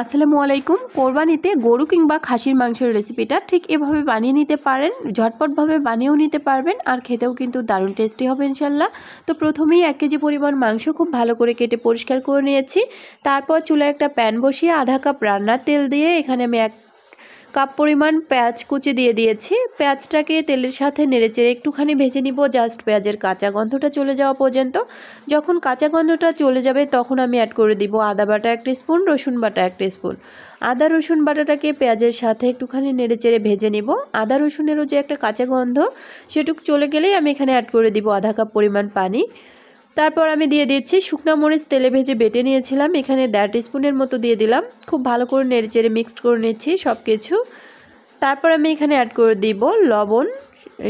আসসালামু আলাইকুম। কোরবানিতে গরু কিংবা খাসির মাংসের রেসিপিটা ঠিক এভাবে বানিয়ে নিতে পারেন, ঝটপটভাবে বানিয়েও নিতে পারবেন আর খেতেও কিন্তু দারুণ টেস্টি হবে ইনশাল্লাহ। তো প্রথমেই 1 কেজি পরিমাণ মাংস খুব ভালো করে কেটে পরিষ্কার করে নিয়েছি। তারপর চুলায় একটা প্যান বসিয়ে আধা কাপ রান্নার তেল দিয়ে এখানে আমি 1 কাপ পরিমাণ পেঁয়াজ কুচি দিয়ে দিয়েছি। পেঁয়াজটাকে তেলের সাথে নেড়েচেড়ে একটুখানি ভেজে নিব, জাস্ট পেঁয়াজের কাঁচা গন্ধটা চলে যাওয়া পর্যন্ত। যখন কাঁচা গন্ধটা চলে যাবে তখন আমি অ্যাড করে দিব আদা বাটা 1 টিস্পুন, রসুন বাটা 1 টিস্পুন। আদা রসুন বাটাটাকে পেঁয়াজের সাথে একটুখানি নেড়েচেড়ে ভেজে নিব। আদা রসুনেরও যে একটা কাঁচা গন্ধ সেটুকু চলে গেলেই আমি এখানে অ্যাড করে দিব আধা কাপ পরিমাণ পানি। তারপর আমি দিয়ে দিচ্ছি শুকনা মরিচ তেলে ভেজে বেটে নিয়েছিলাম, এখানে 1.5 টিস্পুনের মতো দিয়ে দিলাম। খুব ভালো করে নেড়েচেড়ে মিক্সড করে নিচ্ছি সব কিছু। তারপর আমি এখানে অ্যাড করে দিব লবণ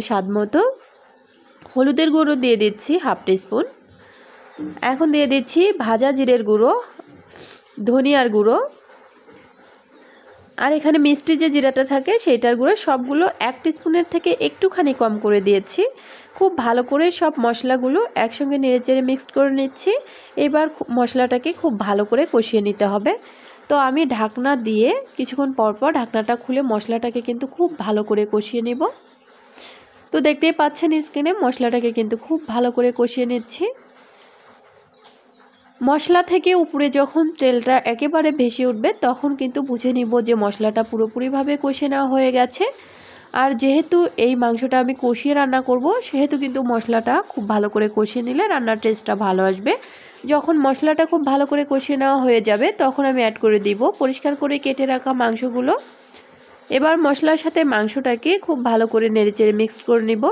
স্বাদ মতো, হলুদের গুঁড়ো দিয়ে দিচ্ছি 1/2 টিস্পুন। এখন দিয়ে দিচ্ছি ভাজা জিরের গুঁড়ো, ধনিয়ার গুঁড়ো, আর এখানে মিষ্টি যে জিরাটা থাকে সেইটার গুঁড়ো, সবগুলো 1 টিস্পুনের থেকে একটুখানি কম করে দিয়েছি। খুব ভালো করে সব মশলাগুলো একসঙ্গে নেড়েচেড়ে মিক্সড করে নিচ্ছি। এবার মশলাটাকে খুব ভালো করে কষিয়ে নিতে হবে। তো আমি ঢাকনা দিয়ে কিছুক্ষণ পরপর ঢাকনাটা খুলে মশলাটাকে কিন্তু খুব ভালো করে কষিয়ে নেব। তো দেখতেই পাচ্ছেন স্ক্রিনে মশলাটাকে কিন্তু খুব ভালো করে কষিয়ে নিচ্ছি। মশলা থেকে উপরে যখন তেলটা একেবারে ভেসে উঠবে তখন কিন্তু বুঝে নিব যে মশলাটা পুরোপুরিভাবে কষে নেওয়া হয়ে গেছে। আর যেহেতু এই মাংসটা আমি কষিয়ে রান্না করব সেহেতু কিন্তু মশলাটা খুব ভালো করে কষিয়ে নিলে রান্নার টেস্টটা ভালো আসবে। যখন মশলাটা খুব ভালো করে কষিয়ে নেওয়া হয়ে যাবে তখন আমি অ্যাড করে দিব পরিষ্কার করে কেটে রাখা মাংসগুলো। এবার মশলার সাথে মাংসটাকে খুব ভালো করে নেড়েচেড়ে মিক্সড করে নিব।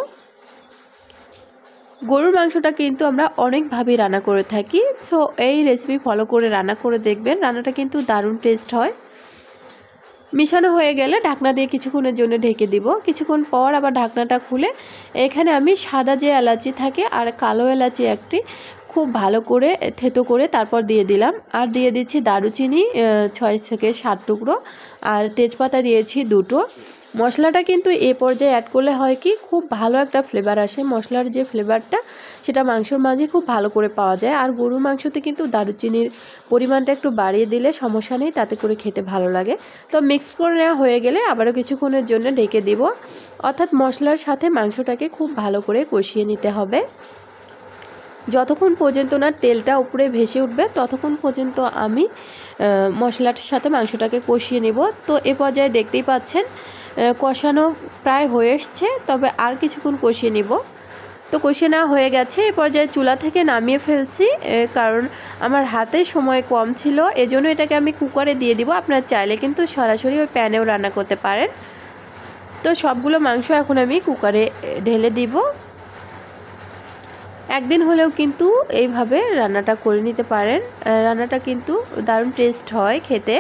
গরুর মাংসটা কিন্তু আমরা অনেকভাবে রান্না করে থাকি, সো এই রেসিপি ফলো করে রান্না করে দেখবেন, রান্নাটা কিন্তু দারুণ টেস্ট হয়। মিশানো হয়ে গেলে ঢাকনা দিয়ে কিছুক্ষণের জন্য ঢেকে দিব। কিছুক্ষণ পর আবার ঢাকনাটা খুলে এখানে আমি সাদা যে এলাচি থাকে আর কালো এলাচি একটি খুব ভালো করে থেতো করে তারপর দিয়ে দিলাম। আর দিয়ে দিচ্ছি দারুচিনি 6 থেকে 7 টুকরো, আর তেজপাতা দিয়েছি 2টো। মশলাটা কিন্তু এ পর্যায়ে অ্যাড করলে হয় কি খুব ভালো একটা ফ্লেভার আসে, মশলার যে ফ্লেভারটা সেটা মাংসর মাঝে খুব ভালো করে পাওয়া যায়। আর গরুর মাংসতে কিন্তু দারুচিনির পরিমাণটা একটু বাড়িয়ে দিলে সমস্যা নেই, তাতে করে খেতে ভালো লাগে। তো মিক্স করে নেওয়া হয়ে গেলে আবারও কিছুক্ষণের জন্য ঢেকে দিব, অর্থাৎ মশলার সাথে মাংসটাকে খুব ভালো করে কষিয়ে নিতে হবে। যতক্ষণ পর্যন্ত না তেলটা উপরে ভেসে উঠবে ততক্ষণ পর্যন্ত আমি মশলার সাথে মাংসটাকে কষিয়ে নেব। তো এ পর্যায়ে দেখতেই পাচ্ছেন কষানো প্রায় হয়ে এসছে, তবে আর কিছুক্ষণ কষিয়ে নেব। তো কষিয়ে নেওয়া হয়ে গেছে, এ পর্যায়ে চুলা থেকে নামিয়ে ফেলছি, কারণ আমার হাতে সময় কম ছিল, এজন্য এটাকে আমি কুকারে দিয়ে দিব। আপনারা চাইলে কিন্তু সরাসরি ওই প্যানেও রান্না করতে পারেন। তো সবগুলো মাংস এখন আমি কুকারে ঢেলে দিব। একদিন হলেও কিন্তু এইভাবে রান্নাটা করে নিতে পারেন, রান্নাটা কিন্তু দারুণ টেস্ট হয় খেতে।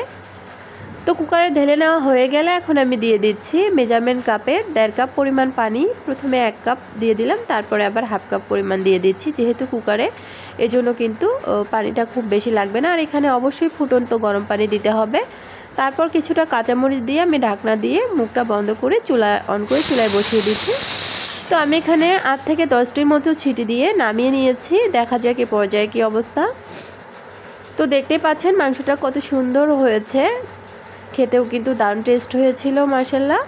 তো কুকারে ঢেলে নেওয়া হয়ে গেলে এখন আমি দিয়ে দিচ্ছি মেজারমেন্ট কাপে 1.5 কাপ পরিমাণ পানি। প্রথমে 1 কাপ দিয়ে দিলাম, তারপরে আবার 1/2 কাপ পরিমাণ দিয়ে দিচ্ছি, যেহেতু কুকারে এজন্য কিন্তু পানিটা খুব বেশি লাগবে না। আর এখানে অবশ্যই ফুটন্ত গরম পানি দিতে হবে। তারপর কিছুটা কাঁচামরিচ দিয়ে আমি ঢাকনা দিয়ে মুখটা বন্ধ করে চুলা অন করে চুলায় বসিয়ে দিচ্ছি। তো আমি এখানে 8 থেকে 10টির মতো ছিটি দিয়ে নামিয়ে নিয়েছি, দেখা যাক এ পর্যায়ে কী অবস্থা। তো দেখতেই পাচ্ছেন মাংসটা কত সুন্দর হয়েছে, খেতেও কিন্তু দারুণ টেস্ট হয়েছিল মাশাআল্লাহ।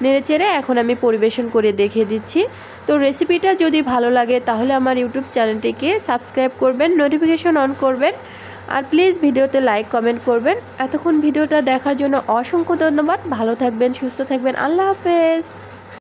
নেড়েচেড়ে এখন আমি পরিবেশন করে দেখিয়ে দিচ্ছি। তো রেসিপিটা যদি ভালো লাগে তাহলে আমার ইউটিউব চ্যানেলটিকে সাবস্ক্রাইব করবেন, নোটিফিকেশন অন করবেন, আর প্লিজ ভিডিওতে লাইক কমেন্ট করবেন। এতক্ষণ ভিডিওটা দেখার জন্য অসংখ্য ধন্যবাদ। ভালো থাকবেন, সুস্থ থাকবেন, আল্লাহ হাফেজ।